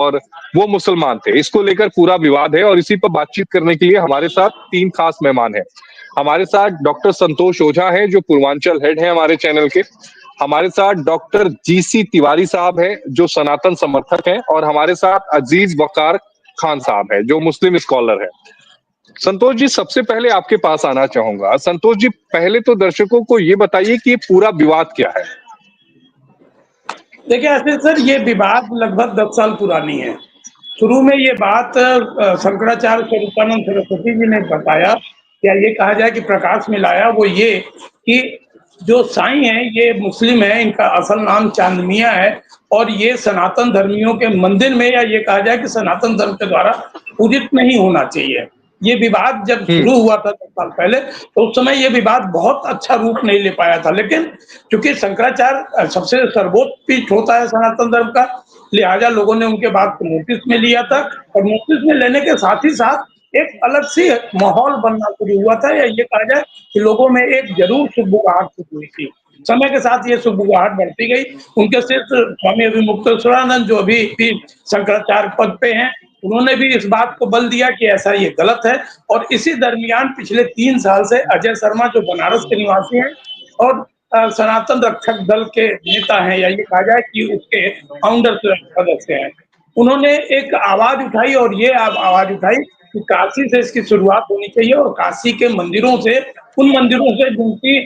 और वो मुसलमान थे। इसको लेकर पूरा विवाद है और इसी पर बातचीत करने के लिए हमारे साथ 3 खास मेहमान हैं। हमारे साथ डॉक्टर संतोष ओझा हैं जो पूर्वांचल हेड हैं हमारे चैनल के। हमारे साथ डॉक्टर जीसी तिवारी साहब हैं जो सनातन समर्थक हैं और हमारे साथ अजीज वकार खान साहब हैं जो मुस्लिम स्कॉलर हैं। संतोष जी, सबसे पहले आपके पास आना चाहूंगा। संतोष जी, पहले तो दर्शकों को ये बताइए कि ये पूरा विवाद क्या है? देखिए ऐसे सर, ये विवाद लगभग 10 साल पुरानी है। शुरू में ये बात शंकराचार्य स्वरूपानंद सरस्वती जी ने बताया, या ये कहा जाए कि प्रकाश में लाया, वो ये कि जो साईं हैं ये मुस्लिम है, इनका असल नाम चांद मियां है और ये सनातन धर्मियों के मंदिर में, या ये कहा जाए कि सनातन धर्म के द्वारा पूजित नहीं होना चाहिए। ये विवाद जब शुरू हुआ था 10 साल पहले, तो उस समय ये विवाद बहुत अच्छा रूप नहीं ले पाया था। लेकिन चूंकि शंकराचार्य सबसे सर्वोच्च पीठ होता है सनातन धर्म का, लिहाजा लोगों ने उनके बात को नोटिस में लिया था और नोटिस में लेने के साथ ही साथ एक अलग सी माहौल बनना शुरू हुआ था, या ये कहा जाए कि लोगों में एक जरूर सुगबुगाहट शुरू हुई थी। समय के साथ ये सुगबुगाहट बढ़ती गई। उनके शिष्य स्वामी अभिमुक्तेश्वरानंद जो अभी भी शंकराचार्य पद पे हैं, उन्होंने भी इस बात को बल दिया कि ऐसा ये गलत है। और इसी दरमियान पिछले 3 साल से अजय शर्मा जो बनारस के निवासी हैं और सनातन रक्षक दल के नेता हैं, या ये कहा जाए कि उसके फाउंडर सदस्य हैं, उन्होंने एक आवाज उठाई और ये आवाज उठाई कि काशी से इसकी शुरुआत होनी चाहिए और काशी के मंदिरों से, उन मंदिरों से जिनकी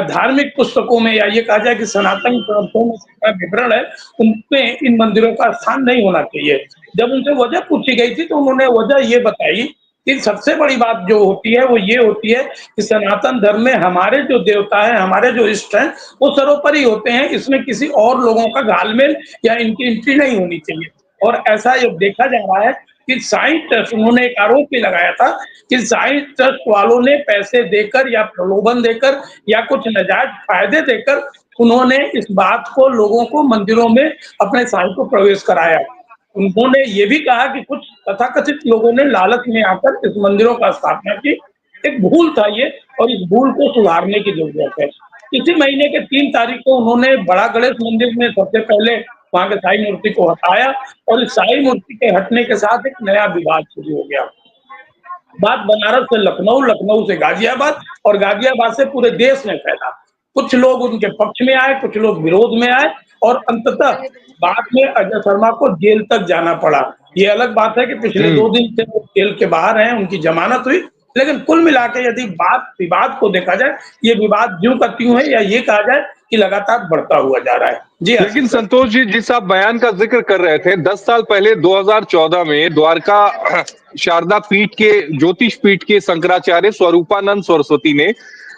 धार्मिक पुस्तकों में, या ये कहा जाए कि सनातन ग्रंथों में जितना विवरण है, उनमें इन मंदिरों का स्थान नहीं होना चाहिए। जब उनसे वजह पूछी गई थी तो उन्होंने वजह ये बताई कि सबसे बड़ी बात जो होती है वो ये होती है कि सनातन धर्म में हमारे जो देवता है, हमारे जो इष्ट हैं, वो सर्वोपरि होते हैं। इसमें किसी और लोगों का घालमेल या इनकी एंट्री नहीं होनी चाहिए। और ऐसा ये देखा जा रहा है कि साईं ट्रस्ट, उन्होंने एक आरोप भी लगाया था कि साईं ट्रस्ट वालों ने पैसे देकर या प्रलोभन देकर या कुछ नाजायज फायदे देकर उन्होंने इस बात को, लोगों को मंदिरों में अपने साईं को प्रवेश कराया। उन्होंने ये भी कहा कि कुछ तथाकथित लोगों ने लालच में आकर इस मंदिरों का स्थापना की। एक भूल था ये और इस भूल को सुधारने की जरूरत है। इसी महीने के 3 तारीख को उन्होंने बड़ा गणेश मंदिर में सबसे पहले वहां के साईं मूर्ति को हटाया और इस साईं मूर्ति के हटने के साथ एक नया विवाद शुरू हो गया। बात बनारस से लखनऊ, लखनऊ से गाजियाबाद और गाजियाबाद से पूरे देश में फैला। कुछ लोग उनके पक्ष में आए, कुछ लोग विरोध में आए और अंततः बाद में अजय शर्मा को जेल तक जाना पड़ा। ये अलग बात है कि पिछले 2 दिन से वो जेल के बाहर हैं, उनकी जमानत हुई। लेकिन कुल मिला के यदि बात विवाद को देखा जाए, ये विवाद ज्यों का त्यों है, या ये कहा जाए कि लगातार बढ़ता हुआ जा रहा है। जी हाँ। लेकिन संतोष जी, जिस आप बयान का जिक्र कर रहे थे, 10 साल पहले 2014 में द्वारका शारदा पीठ के, ज्योतिष पीठ के शंकराचार्य स्वरूपानंद सरस्वती ने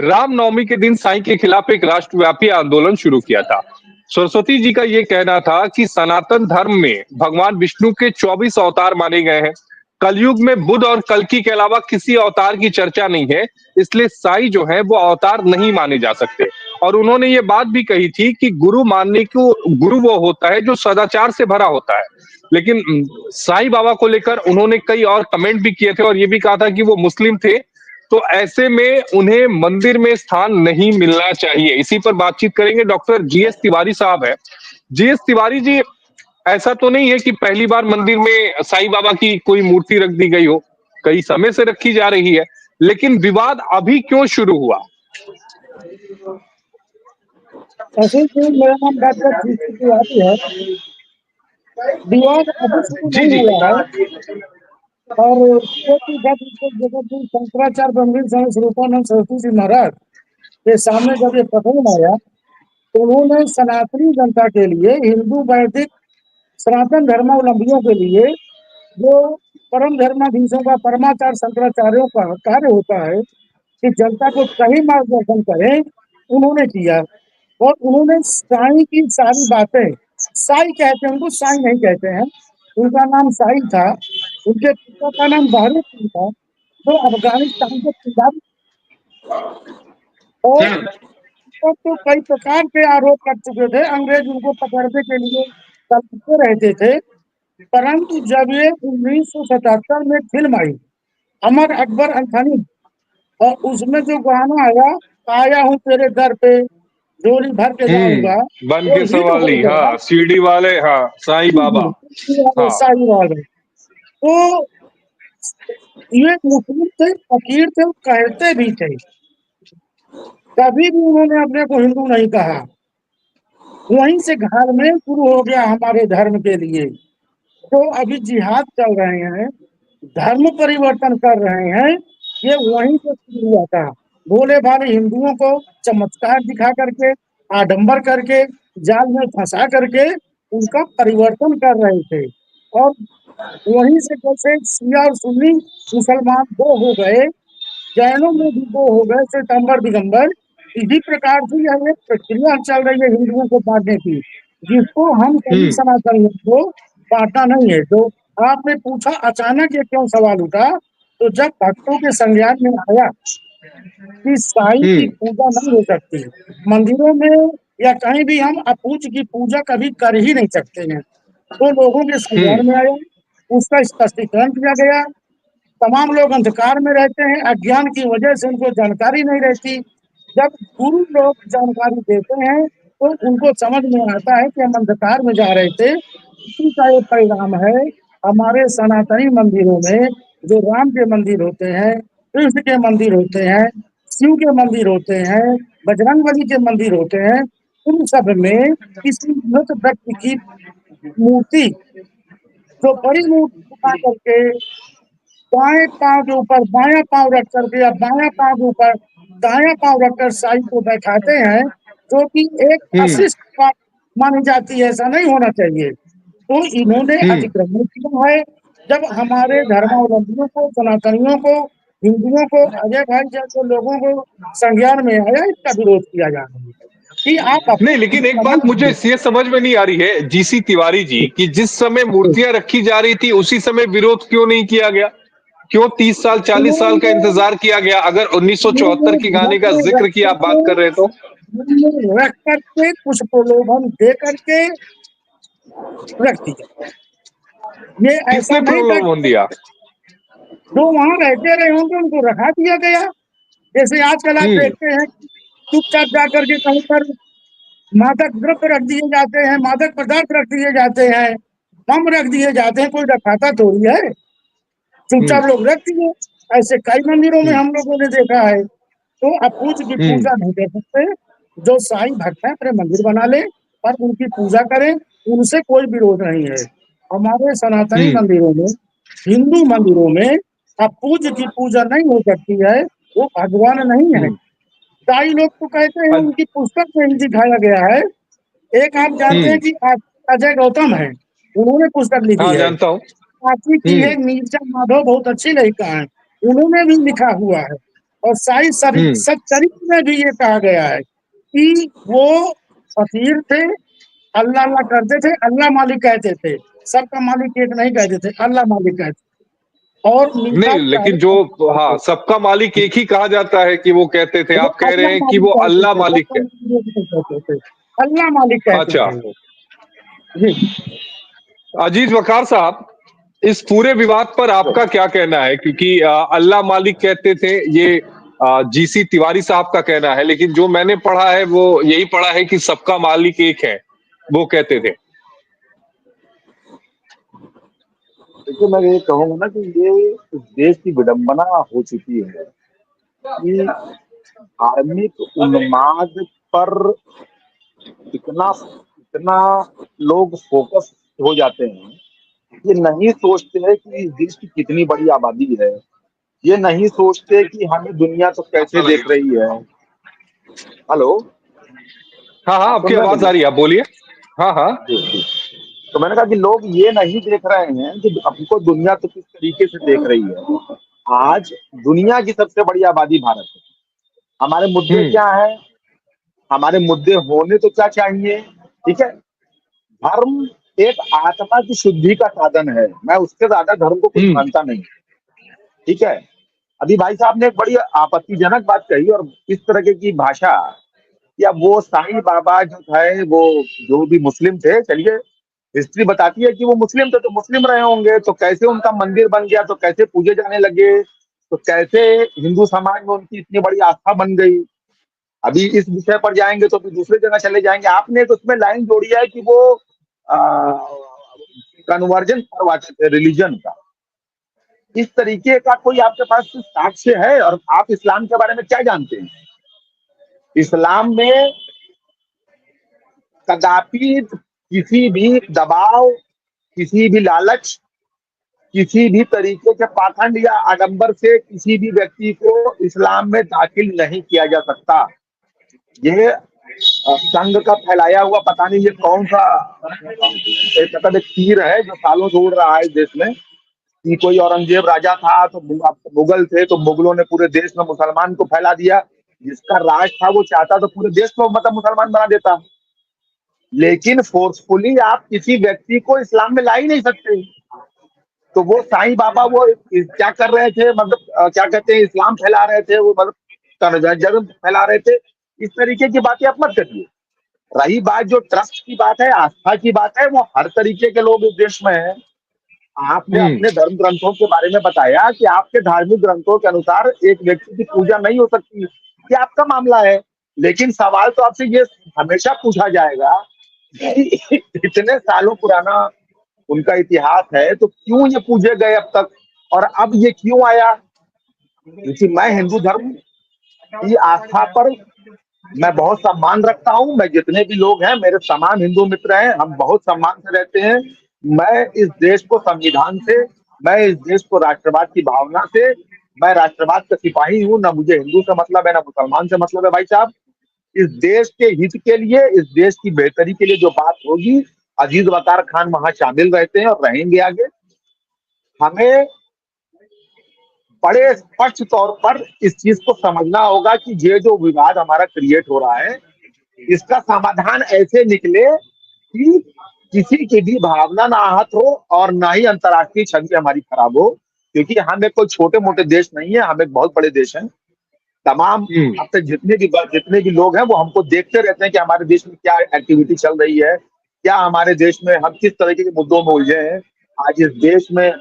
रामनवमी के दिन साईं के खिलाफ एक राष्ट्रव्यापी आंदोलन शुरू किया था। सरस्वती जी का ये कहना था कि सनातन धर्म में भगवान विष्णु के 24 अवतार माने गए हैं। कलयुग में बुद्ध और कल्कि के अलावा किसी अवतार की चर्चा नहीं है, इसलिए साईं जो है वो अवतार नहीं माने जा सकते। और उन्होंने ये बात भी कही थी कि गुरु मानने को, गुरु वो होता है जो सदाचार से भरा होता है। लेकिन साईं बाबा को लेकर उन्होंने कई और कमेंट भी किए थे और ये भी कहा था कि वो मुस्लिम थे, तो ऐसे में उन्हें मंदिर में स्थान नहीं मिलना चाहिए। इसी पर बातचीत करेंगे। डॉक्टर जीएस तिवारी साहब है। जीएस तिवारी जी, ऐसा तो नहीं है कि पहली बार मंदिर में साईं बाबा की कोई मूर्ति रख दी गई हो, कई समय से रखी जा रही है, लेकिन विवाद अभी क्यों शुरू हुआ? ऐसे ही मेरा नाम डॉक्टर जीसी तिवारी है। विवाद अभी शुरू जी नहीं जी। हुआ है और जगत शंकराचार्य गंभीर स्वामी स्वरूपानंद सरस्वती जी महाराज के सामने जब ये प्रकरण आया तो उन्होंने सनातनी जनता के लिए, हिंदू वैदिक सनातन धर्मावलंबियों के लिए जो परम धर्माधीशों का, परमाचार्य शंकराचार्यों का कार्य होता है कि जनता को सही मार्गदर्शन करें, उन्होंने किया। और उन्होंने साईं की सारी बातें, साई कहते हैं उनको, साईं नहीं कहते हैं, उनका नाम साई था। उनके पिता का नाम बहरू सिंह था जो अफगानिस्तान के पंजाब, और तो कई प्रकार के आरोप कर चुके थे। अंग्रेज उनको पकड़ने के लिए तलाशते रहते थे। परंतु जब ये 1977 में फिल्म आई अमर अकबर अंथनी, और उसमें जो गाना आया, आया हूँ तेरे दर पे, झोली भर के जाऊंगा, बन वो के हिट हो सवाली, गया। हाँ, सीडी वाले, हाँ, साईं बाबा, हाँ, साहिवाल है। तो ये मुस्लिम थे, फकीर थे, कहते भी थे, कभी भी उन्होंने अपने को हिंदू नहीं कहा। वहीं से घर में शुरू हो गया हमारे धर्म के लिए। तो अभी जिहाद चल रहे हैं, धर्म परिवर्तन कर रहे हैं, ये वहीं से शुरू हुआ था। भोले भाले हिंदुओं को चमत्कार दिखा करके, आडंबर करके, जाल में फंसा करके उनका परिवर्तन कर रहे थे। और वहीं से जैसे शिया और सुन्नी मुसलमान दो हो गए, जैनों में भी दो हो गए, श्वेतांबर दिगंबर। इसी प्रकार से यह एक प्रक्रिया चल रही है हिंदुओं को बांटने की, जिसको हम सभी हम्म, सनातनियों को बांटना नहीं है। जो आपने पूछा अचानक ये क्यों सवाल उठा, तो जब भक्तों के संज्ञान में आया कि साईं की हम्म, पूजा नहीं हो सकती मंदिरों में या कहीं भी, हम अपूज की पूजा कभी कर ही नहीं सकते हैं, तो लोगों के हम्म, संज्ञान में आया, उसका स्पष्टीकरण किया गया। तमाम लोग अंधकार में रहते हैं, अज्ञान की वजह से उनको जानकारी नहीं रहती। जब गुरु लोग जानकारी देते हैं तो उनको समझ में आता है कि हम अंधकार में जा रहे थे। इसी का एक परिणाम है हमारे सनातनी मंदिरों में, जो राम के मंदिर होते हैं, कृष्ण के मंदिर होते हैं, शिव के मंदिर होते हैं, बजरंगबली के मंदिर होते हैं, उन सब में किसी मृत व्यक्ति की मूर्ति, जो बड़ी मूर्ति बना करके बाएं पांव के ऊपर बायां पांव रख करके या बायां पांव के ऊपर दायां पांव रखकर साई को बैठाते हैं, जो कि एक हम्म, अशिष्ट बात मानी जाती है, ऐसा नहीं होना चाहिए। तो इन्होंने हम्म, अतिक्रमण किया है। जब हमारे धर्मावलंबियों को, सनातनियों को, हिंदुओं को, अजय भाई जैसे लोगों को संज्ञान में आया, इसका विरोध किया जा रहा है कि आप नहीं, लेकिन एक बात मुझे ये समझ में नहीं आ रही है जीसी तिवारी जी, कि जिस समय मूर्तियां रखी जा रही थी उसी समय विरोध क्यों नहीं किया गया? क्यों 30 साल 40 साल का इन्होंने इंतजार किया गया? अगर 1974 इन्होंने के घर गाने का में रख जिक्र की आप बात कर रहे हैं तो। रख करके कुछ प्रलोभन दे करके रख दिया। ये ऐसा किसने नहीं था प्रलोभन कि दिया? जो वहां रहते रहे होंगे उनको रखा दिया गया। जैसे आजकल आप हम्म, देखते हैं चुपचाप जाकर के कहीं पर मादक द्रव्य रख दिए जाते हैं, मादक पदार्थ रख दिए जाते हैं, बम रख दिए जाते हैं, कोई रखाता थोड़ी है, हम्म, चुपचाप लोग रख दिए। ऐसे कई मंदिरों में हम्म, हम लोगों ने देखा है। तो अपूज की हम्म, पूजा नहीं कर सकते। जो साईं भक्त है अपने मंदिर बना ले और उनकी पूजा करें, उनसे कोई विरोध नहीं है। हमारे सनातनी हम्म, मंदिरों में, हिंदू मंदिरों में अपूज की पूजा नहीं हो सकती है, वो भगवान नहीं है। हम्म, साईं लोग तो कहते हैं, अ- उनकी पुस्तक में ही दिखाया गया है। एक आप जानते हैं हम्म, कि अजय गौतम है, उन्होंने पुस्तक लिखी हाँ, है। जानता हूँ। काशी की है हम्म, नीरजा माधव, बहुत अच्छी लेखिका है, उन्होंने भी लिखा हुआ है। और साई हम्म, सच्चरित में भी ये कहा गया है कि वो फकीर थे, अल्लाह अल्लाह करते थे, अल्लाह मालिक कहते थे, सबका मालिक एक नहीं कहते थे, अल्लाह मालिक कहते थे। और मीठा नहीं, चावल लेकिन जो, कहते हाँ, थे, सबका मालिक एक ही कहा जाता है कि वो कहते थे, वो आप कह अल्लाह रहे हैं कि मालिक वो कहते अल्लाह थे, मालिक सबका है। मालिक एक नहीं कहते थे, अल्लाह मालिक कहते अच्छा, थे वो। जी। अजीज वकार साहब, इस पूरे विवाद पर आपका क्या कहना है? क्योंकि अल्लाह मालिक कहते थे, ये जीसी तिवारी साहब का कहना है, लेकिन जो मैंने पढ़ा है वो यही पढ़ा है कि सबका मालिक एक है, वो कहते थे। देखिए, मैं ये कहूंगा ना कि ये इस देश की विडंबना हो चुकी है कि धार्मिक उन्माद पर इतना इतना लोग फोकस हो जाते हैं, ये नहीं सोचते हैं कि इस देश की कितनी बड़ी आबादी है। ये नहीं सोचते कि हमें दुनिया तो कैसे देख रही है। हेलो, हाँ, हाँ, आप आपकी सुन रहे हैं आवाज आ मुझे? रही है, आप बोलिए। हाँ, हाँ। जी जी। तो मैंने कहा कि लोग ये नहीं देख रहे हैं कि हमको दुनिया तो किस तरीके से देख रही है। आज दुनिया की सबसे बड़ी आबादी भारत है। हमारे मुद्दे हम्म, क्या हैं? हमारे मुद्दे होने तो क्या चाहिए? ठीक है, धर्म एक आत्मा की शुद्धि का साधन है। मैं उसके ज्यादा धर्म को कुछ हम्म, मानता नहीं। ठीक है, अभी भाई साहब ने एक बड़ी आपत्तिजनक बात कही, और इस तरह की भाषा, या वो साईं बाबा जो थे, वो जो भी मुस्लिम थे, चलिए हिस्ट्री बताती है कि वो मुस्लिम थे, तो मुस्लिम रहे होंगे, तो कैसे उनका मंदिर बन गया, तो कैसे पूजे जाने लगे, तो कैसे हिंदू समाज में उनकी इतनी बड़ी आस्था बन गई। अभी इस विषय पर जाएंगे तो फिर दूसरी जगह चले जाएंगे। आपने तो उसमें लाइन जोड़ी है कि वो कन्वर्जन करवाते थे रिलीजन का। इस तरीके का कोई आपके पास साक्ष्य है? और आप इस्लाम के बारे में क्या जानते हैं? इस्लाम में कदापि किसी भी दबाव, किसी भी लालच, किसी भी तरीके के पाखंड या आडंबर से किसी भी व्यक्ति को इस्लाम में दाखिल नहीं किया जा सकता। ये संघ का फैलाया हुआ पता नहीं ये कौन सा मतलब एक तीर है जो सालों से उड़ रहा है इस देश में, कि कोई औरंगजेब राजा था तो मुगल थे तो मुगलों ने पूरे देश में मुसलमान को फैला दिया। जिसका राज था वो चाहता तो पूरे देश को मतलब मुसलमान बना देता, लेकिन फोर्सफुली आप किसी व्यक्ति को इस्लाम में ला ही नहीं सकते। तो वो साईं बाबा वो क्या कर रहे थे, मतलब क्या कहते हैं, इस्लाम फैला रहे थे, वो मतलब तनजर्म फैला रहे थे। इस तरीके की बातें आप मत करिए। रही बात जो ट्रस्ट की बात है, आस्था की बात है, वो हर तरीके के लोग इस देश में हैं। आपने अपने धर्म ग्रंथों के बारे में बताया कि आपके धार्मिक ग्रंथों के अनुसार एक व्यक्ति की पूजा नहीं हो सकती, ये आपका मामला है। लेकिन सवाल तो आपसे ये हमेशा पूछा जाएगा कि इतने सालों पुराना उनका इतिहास है तो क्यों ये पूजे गए अब तक, और अब ये क्यों आया? क्योंकि मैं हिंदू धर्म की आस्था पर मैं बहुत सम्मान रखता हूं। मैं जितने भी लोग हैं मेरे समान हिंदू मित्र हैं, हम बहुत सम्मान से रहते हैं। मैं इस देश को संविधान से, मैं इस देश को राष्ट्रवाद की भावना से, मैं राष्ट्रवाद का सिपाही हूँ। ना मुझे हिंदू से मतलब है ना मुसलमान से मतलब है। भाई साहब, इस देश के हित के लिए, इस देश की बेहतरी के लिए जो बात होगी, अजीज वकार खान वहां शामिल रहते हैं और रहेंगे आगे। हमें बड़े स्पष्ट तौर पर इस चीज को समझना होगा कि ये जो विवाद हमारा क्रिएट हो रहा है, इसका समाधान ऐसे निकले कि किसी की भी भावना ना आहत हो और ना ही अंतर्राष्ट्रीय छवि हमारी खराब हो। क्योंकि हम एक कोई छोटे मोटे देश नहीं है, हम एक बहुत बड़े देश हैं। तमाम अब तक जितने भी लोग हैं वो हमको देखते रहते हैं कि हमारे देश में क्या एक्टिविटी चल रही है, क्या हमारे देश में हम किस तरीके के मुद्दों में उलझे हैं। आज इस देश में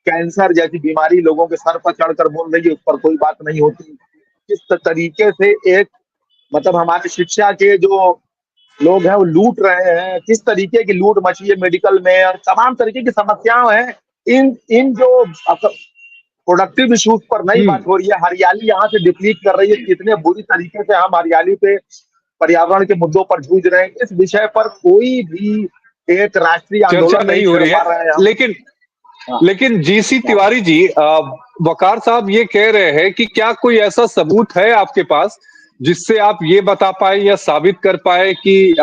कैंसर जैसी बीमारी लोगों के सर पर चढ़कर बोल रही है, उस पर कोई बात नहीं होती। किस तरीके से एक मतलब हमारे शिक्षा के जो लोग हैं वो लूट रहे हैं, किस तरीके की लूट मची है मेडिकल में, और तमाम तरीके की समस्याएं हैं। इन इन जो प्रोडक्टिव इश्यूज पर नई बात हो रही है। हरियाली यहाँ से डिप्लीट कर रही है, कितने बुरी तरीके से हम हरियाली पे पर्यावरण के मुद्दों पर जूझ रहे हैं। इस विषय पर कोई भी एक राष्ट्रीय चर्चा आंदोलन नहीं हो रही छेड़ पा रहे हैं है। हम। लेकिन जीसी तिवारी जी, वकार साहब ये कह रहे हैं कि क्या कोई ऐसा सबूत है आपके पास जिससे आप ये बता पाए या साबित कर पाए कि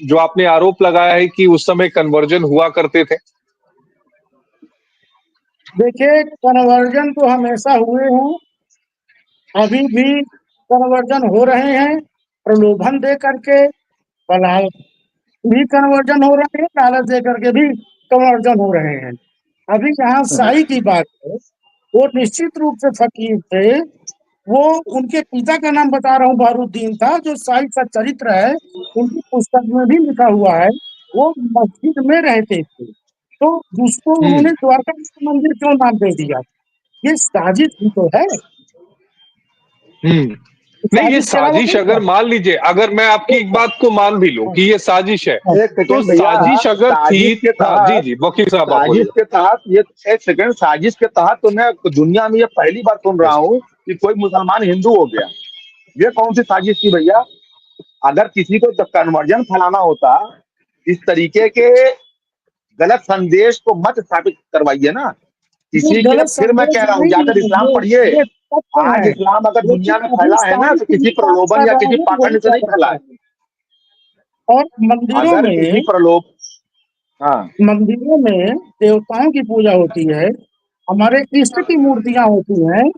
जो आपने आरोप लगाया है कि उस समय कन्वर्जन हुआ करते थे? देखिए, कन्वर्जन तो हमेशा हुए हैं, अभी भी कन्वर्जन हो रहे हैं। प्रलोभन दे करके भी कन्वर्जन हो रहे हैं, लालच दे करके भी कन्वर्जन हो रहे हैं। अभी यहाँ शाही की बात है, वो निश्चित रूप से फकीर थे। वो उनके पिता का नाम बता रहा हूँ, बहरुद्दीन था, जो शाही का चरित्र है, उनकी पुस्तक में भी लिखा हुआ है। वो मस्जिद में रहते थे, तो उसको उन्होंने द्वारका मंदिर क्यों नाम दे दिया? ये साजिश ही तो है। नहीं, ये साजिश अगर मान लीजिए, अगर मैं आपकी एक बात को मान भी लूं कि ये साजिश है, तो साजिश अगर थी, जी जी वकील साहब आप बोलिए। साजिश के तहत ये एक सेकंड, साजिश के तहत तो मैं दुनिया में ये पहली बार सुन रहा हूँ कि कोई मुसलमान हिंदू हो गया। ये कौन सी साजिश थी भैया? अगर किसी को कन्वर्जन फैलाना होता, इस तरीके के गलत संदेश को मत स्थापित करवाइए ना किसी के। फिर मैं कह रहा हूँ जाकर इस्लाम पढ़िए। आज इस्लाम अगर दुनिया में फैला है ना तो किसी प्रलोभन या किसी पाखंड से नहीं फैला है। और मंदिरों अगर में किसी प्रलोभ, हाँ, मंदिरों में देवताओं की पूजा होती है, हमारे इष्ट की मूर्तियां होती हैं।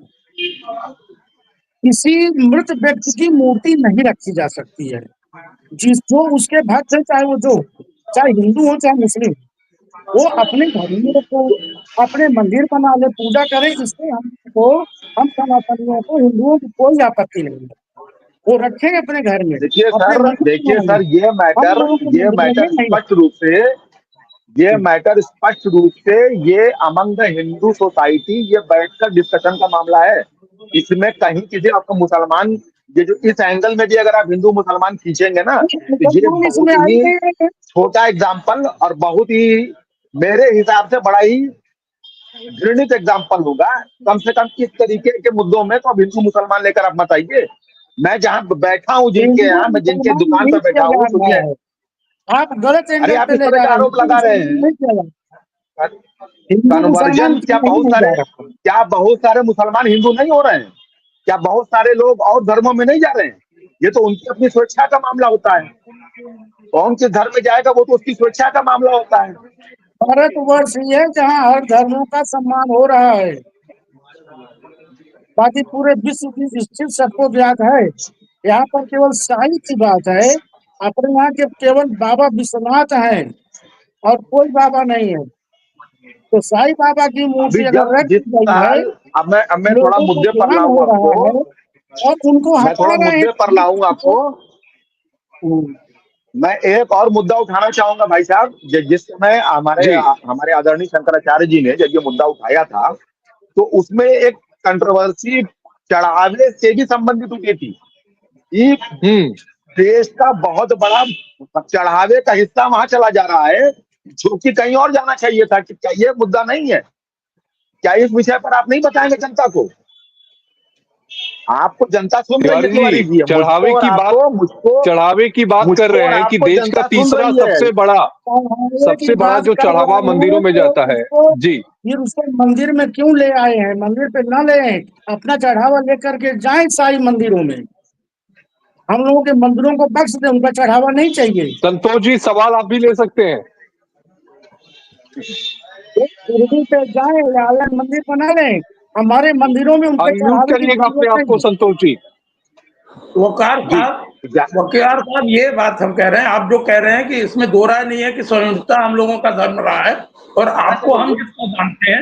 किसी मृत व्यक्ति की मूर्ति नहीं रखी जा सकती है। जो उसके भक्त है, चाहे हिंदू हो चाहे मुस्लिम, वो अपने घर में तो अपने मंदिर बना ले, पूजा करे। इससे हम सनातनियों को, हिंदुओं की कोई आपत्ति नहीं है। वो रखेंगे अपने घर में, देखिए अपने सर, मंदिर में। ये हम लोगों के मंदिरों में नहीं मैटर स्पष्ट रूप से ये अमंग द हिंदू सोसाइटी, ये बैठकर डिस्कशन का मामला है। इसमें कहीं किसी आपको मुसलमान ये जो इस एंगल में भी अगर आप हिंदू मुसलमान खींचेंगे ना, तो ये मुसलमान बहुत इसमें आई ही नहीं है। छोटा एग्जाम्पल और बहुत ही मेरे हिसाब से बड़ा ही घृणित एग्जाम्पल होगा। कम से कम इस तरीके के मुद्दों में तो अब हिंदू मुसलमान लेकर आप मत आइए। मैं जहाँ बैठा हूँ, जिनके हिंदू यहाँ, मैं जिनके मुसलमान दुकान नहीं पर किया बैठा जा हूँ, रहा सुनिए। है, आप गलत अरे एंगल आप पे इस ले तरह जा के रहे हैं। आरोप हिंदू लगा रहे मुसलमान हैं। नहीं किया जा रहा, हिंदू मुसलमान कन्वर्जन क्या नहीं बहुत नहीं सारे, जा रहा। क्या बहुत सारे मुसलमान हिंदू नहीं हो रहे हैं? क्या बहुत सारे लोग और धर्मों में नहीं जा रहे हैं? ये तो उनकी अपनी स्वेच्छा का मामला होता है। कौन किस धर्म में जाएगा वो तो उसकी स्वेच्छा का मामला होता है। भारतवर्ष ही है जहाँ हर धर्मों का सम्मान हो रहा है, बाकी पूरे विश्व की स्थिति सबको ज्ञात है। यहाँ पर केवल शाही की बात है। अपने यहाँ के केवल बाबा विश्वनाथ हैं और कोई बाबा नहीं है। तो साईं बाबा की अभी मूर्ति अगर जब रख जिस दी गई है, साल, अब मैं थोड़ा लोगों को मुद्दे पर ज्ञान लाऊं हो रहा आपको, है और उनको मैं हटा थोड़ा रहे मुद्दे पर लाऊं हैं। आपको। मैं एक और मुद्दा उठाना चाहूंगा भाई साहब। जिस समय हमारे जी। हमारे आदरणीय शंकराचार्य जी ने जब ये मुद्दा उठाया था, तो उसमें एक कंट्रोवर्सी चढ़ावे से भी संबंधित हुई थी कि हम्म। देश का बहुत बड़ा चढ़ावे का हिस्सा वहां चला जा रहा है, जो कि कहीं और जाना चाहिए था। कि क्या ये मुद्दा नहीं है? क्या इस विषय पर आप नहीं बताएंगे जनता को? आपको जनता सुन रही है, तिवारी तिवारी जी, जी, मुझको और आपको, मुझको चढ़ावे की बात कर मुझको रहे और हैं कि आपको देश का जनता सुन तीसरा रही है। चढ़ावे की सबसे बड़ा बात जो कर चढ़ावा रहे मंदिरों हैं में तो जाता है। उसको जी। फिर उसको मंदिर में क्यों ले आए हैं? मंदिर पे ना ले, अपना चढ़ावा लेकर के जाए साई मंदिरों में। हम लोगों के मंदिरों को बख्श दे, उनका चढ़ावा नहीं चाहिए। संतोष जी, सवाल आप भी ले सकते हैं। वो शिरडी पे जाए या अलग मंदिर बना लें, हमारे मंदिरों में उनके अनम्यूट चढ़ावे की करिएगा अपने जरूरत आप को नहीं। संतोष जी। जी। वकील साहब ये बात हम कह रहे हैं, आप जो कह रहे हैं कि इसमें दो राय नहीं है कि स्वतंत्रता हम लोगों का धर्म रहा है और आपको हम जितना जानते हैं